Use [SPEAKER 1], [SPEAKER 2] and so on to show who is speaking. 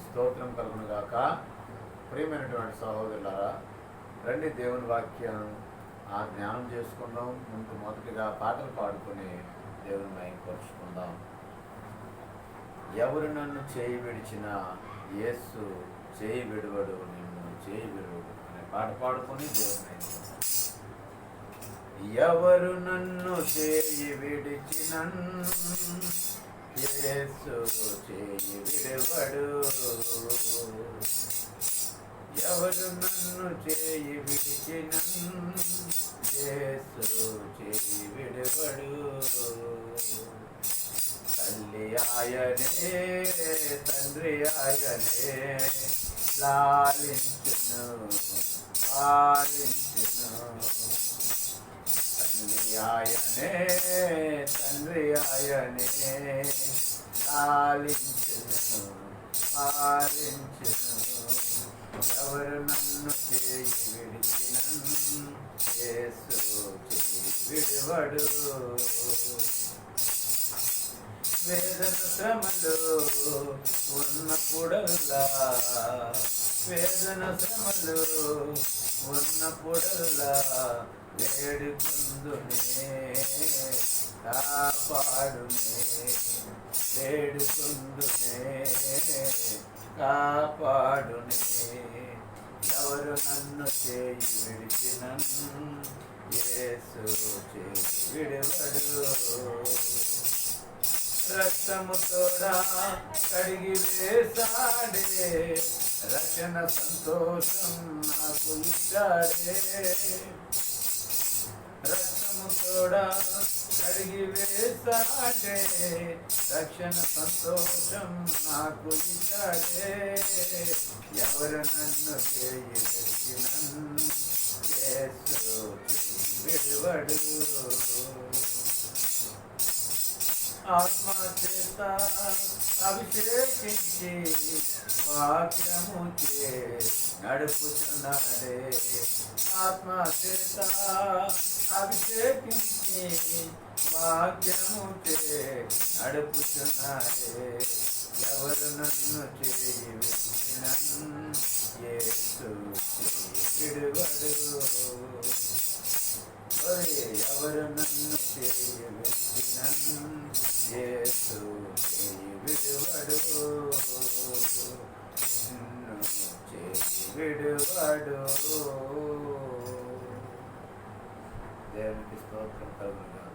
[SPEAKER 1] స్తోత్రం కలుగును గాక. ప్రియమైనటువంటి సహోదరులారా, రండి దేవుని వాక్యం జ్ఞానం చేసుకుందాం. మొదటిగా పాటలు పాడుకొని దేవుని మహిమపరుచుకుందాం. ఎవరు నన్ను చేయి విడిచినా యేసు చేయి విడువడు, నిన్ను చేయి విడువడు అనే పాట పాడుకొని దేవుని మహిమపరుచుకుందాం. ఎవరు నన్ను చేయి విడిచినన్ యేసు చేయి విడువడు, ఎవరు నన్ను చేయి విడిచినన్ యేసు చేయి విడువడు. తల్లి ఆయనే తండ్రి ఆయనే, లాలించును పాలించును. తల్లి ఆయనే తండ్రి ఆయనే, లాలించును పాలించును. ఎవరు నన్ను చేయి విడిచినన్ యేసు చేయి విడువడు. వేదన శ్రమలు ఉన్నప్పుడల్లా, వేదన శ్రమలు ఉన్నప్పుడల్లా వేడుకుందునే కాపాడునే, వేడుకుందునే కాపాడునే. ఎవరు నన్ను చేయి విడిచినన్ యేసు చేయి విడువడు. రక్తముతోడా కడిగి వేసాడే, రక్షణ సంతోషం నాకు ఇచ్చాడే. రక్తముతోడా కడిగి వేసాడే, రక్షణ సంతోషం నాకు ఇచ్చాడే. ఎవరు నన్ను చేయి విడిచినన్ యేసు చేయి విడువడు. ఆత్మచేత అభిషేకించి వాక్యముచే నడుపుచున్నాడే, ఆత్మచేత అభిషేకించి వాక్యముచే నడుపుచున్నాడే. ఎవరు నన్ను చేయి విడిచినన్ యేసు చేయి విడువడు. ఎవరు నన్ను చేయి విడిచినన్ యేసు చేయి విడువడు, నిన్ను చేయి విడువడు. దేవునికి స్తోత్రం కలుగును.